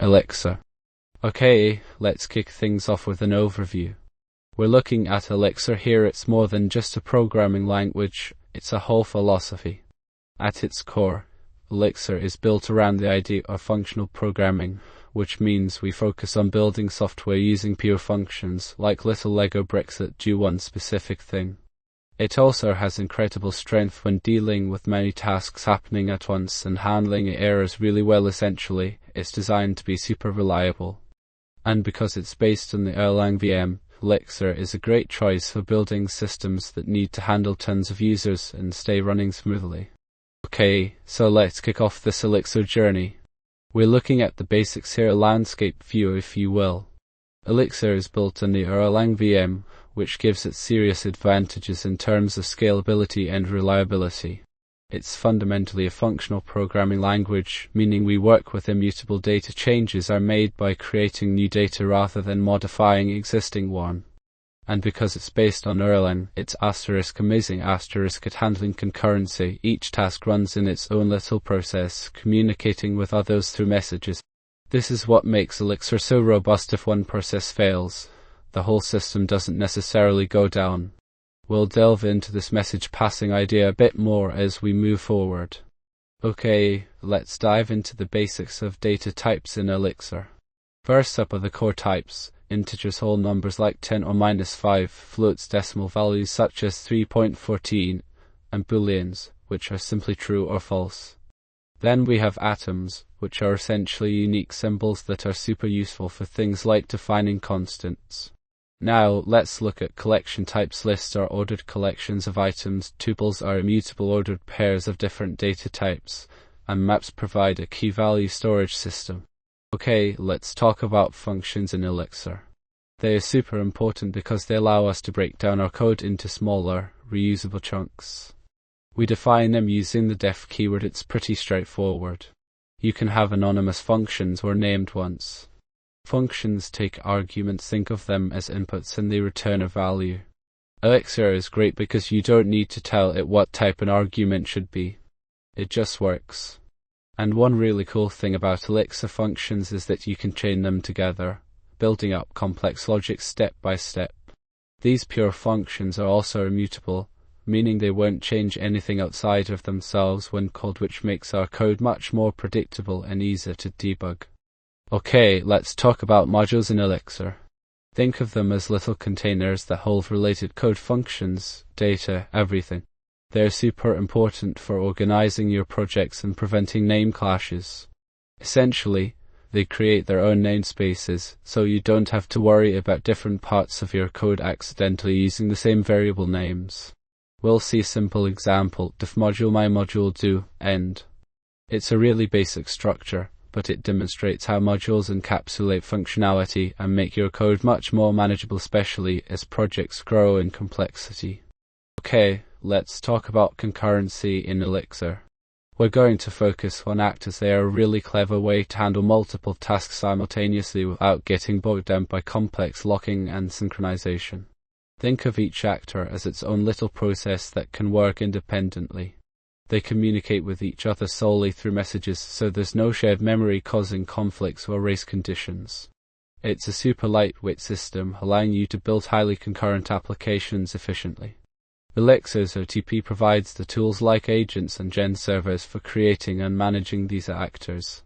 Elixir. Okay, let's kick things off with an overview. We're looking at Elixir here. It's more than just a programming language, it's a whole philosophy. At its core, Elixir is built around the idea of functional programming, which means we focus on building software using pure functions, like little Lego bricks that do one specific thing. It also has incredible strength when dealing with many tasks happening at once and handling errors really well. Essentially, it's designed to be super reliable. And because it's based on the Erlang VM, Elixir is a great choice for building systems that need to handle tons of users and stay running smoothly. Okay, so let's kick off this Elixir journey. We're looking at the basics here, a landscape view if you will. Elixir is built on the Erlang VM, which gives it serious advantages in terms of scalability and reliability. It's fundamentally a functional programming language, meaning we work with immutable data. Changes are made by creating new data rather than modifying existing one. And because it's based on Erlang, it's amazing at handling concurrency. Each task runs in its own little process, communicating with others through messages. This is what makes Elixir so robust. If one process fails, the whole system doesn't necessarily go down. We'll delve into this message passing idea a bit more as we move forward. Okay, let's dive into the basics of data types in Elixir. First up are the core types: integers, whole numbers like 10 or -5, floats, decimal values such as 3.14, and booleans, which are simply true or false. Then we have atoms, which are essentially unique symbols that are super useful for things like defining constants. Now, let's look at collection types. Lists are ordered collections of items, tuples are immutable ordered pairs of different data types, and maps provide a key-value storage system. Okay, let's talk about functions in Elixir. They are super important because they allow us to break down our code into smaller, reusable chunks. We define them using the def keyword. It's pretty straightforward. You can have anonymous functions or named ones. Functions take arguments, think of them as inputs, and they return a value. Elixir is great because you don't need to tell it what type an argument should be. It just works. And one really cool thing about Elixir functions is that you can chain them together, building up complex logic step by step. These pure functions are also immutable, meaning they won't change anything outside of themselves when called, which makes our code much more predictable and easier to debug. Okay, let's talk about modules in Elixir. Think of them as little containers that hold related code, functions, data, everything. They're super important for organizing your projects and preventing name clashes. Essentially, they create their own namespaces, so you don't have to worry about different parts of your code accidentally using the same variable names. We'll see a simple example: def module, my module, do, end. It's a really basic structure, but it demonstrates how modules encapsulate functionality and make your code much more manageable, especially as projects grow in complexity. Okay, let's talk about concurrency in Elixir. We're going to focus on actors. They are a really clever way to handle multiple tasks simultaneously without getting bogged down by complex locking and synchronization. Think of each actor as its own little process that can work independently. They communicate with each other solely through messages, so there's no shared memory causing conflicts or race conditions. It's a super lightweight system, allowing you to build highly concurrent applications efficiently. Elixir's OTP provides the tools like agents and gen servers for creating and managing these actors.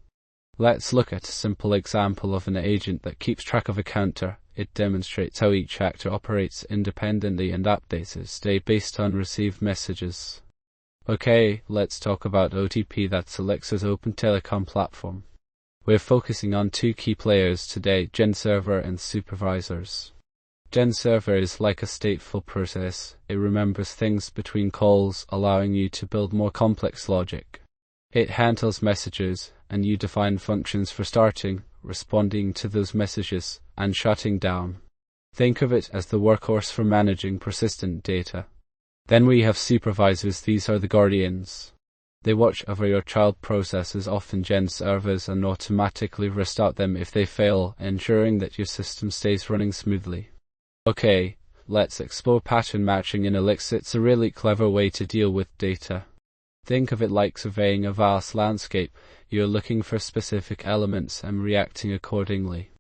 Let's look at a simple example of an agent that keeps track of a counter. It demonstrates how each actor operates independently and updates its state based on received messages. Okay, let's talk about OTP. That's Elixir's open telecom platform. We're focusing on two key players today: gen server and supervisors. Gen server is like a stateful process. It remembers things between calls, allowing you to build more complex logic. It handles messages, and you define functions for starting, responding to those messages, and shutting down. Think of it as the workhorse for managing persistent data. Then we have supervisors. These are the guardians. They watch over your child processes, often gen servers, and automatically restart them if they fail, ensuring that your system stays running smoothly. Okay, let's explore pattern matching in Elixir. It's a really clever way to deal with data. Think of it like surveying a vast landscape. You're looking for specific elements and reacting accordingly.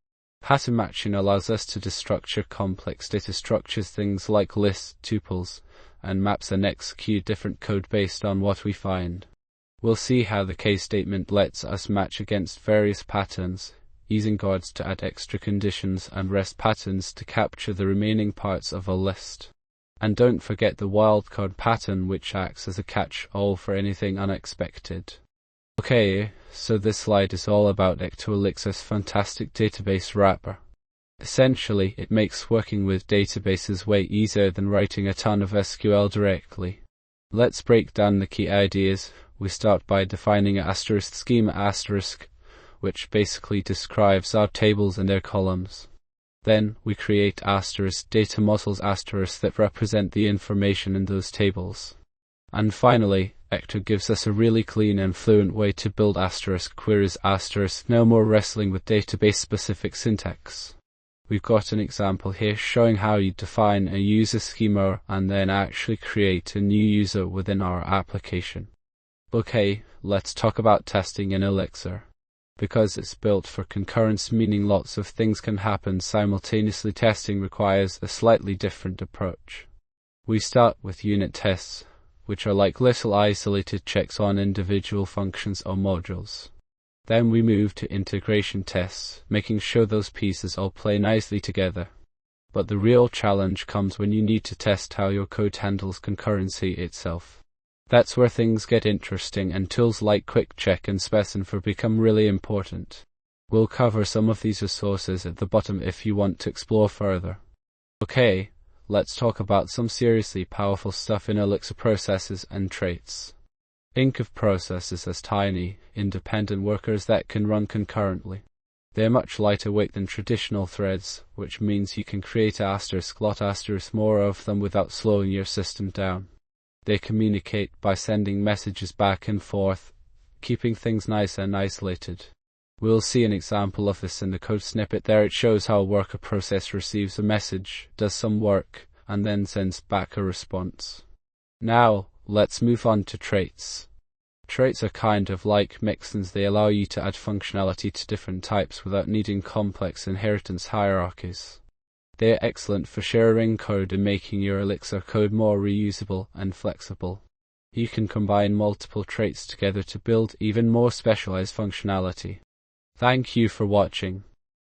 Pattern matching allows us to destructure complex data structures, things like lists, tuples, and maps, and execute different code based on what we find. We'll see how the case statement lets us match against various patterns, using guards to add extra conditions and rest patterns to capture the remaining parts of a list. And don't forget the wildcard pattern, which acts as a catch-all for anything unexpected. Okay, so this slide is all about Elixir's fantastic database wrapper. Essentially, it makes working with databases way easier than writing a ton of SQL directly. Let's break down the key ideas. We start by defining an asterisk schema asterisk, which basically describes our tables and their columns. Then we create asterisk data models asterisk that represent the information in those tables. And finally, Ecto gives us a really clean and fluent way to build asterisk queries asterisk, no more wrestling with database-specific syntax. We've got an example here showing how you define a user schema and then actually create a new user within our application. Okay, let's talk about testing in Elixir. Because it's built for concurrency, meaning lots of things can happen simultaneously, testing requires a slightly different approach. We start with unit tests, which are like little isolated checks on individual functions or modules. Then we move to integration tests, making sure those pieces all play nicely together. But the real challenge comes when you need to test how your code handles concurrency itself. That's where things get interesting, and tools like Quick Check and Specify become really important. We'll cover some of these resources at the bottom if you want to explore further. Okay, let's talk about some seriously powerful stuff in Elixir: processes and traits. Think of processes as tiny, independent workers that can run concurrently. They're much lighter weight than traditional threads, which means you can create lot more of them without slowing your system down. They communicate by sending messages back and forth, keeping things nice and isolated. We'll see an example of this in the code snippet there. It shows how a worker process receives a message, does some work, and then sends back a response. Now, let's move on to traits. Traits are kind of like mixins. They allow you to add functionality to different types without needing complex inheritance hierarchies. They are excellent for sharing code and making your Elixir code more reusable and flexible. You can combine multiple traits together to build even more specialized functionality. Thank you for watching.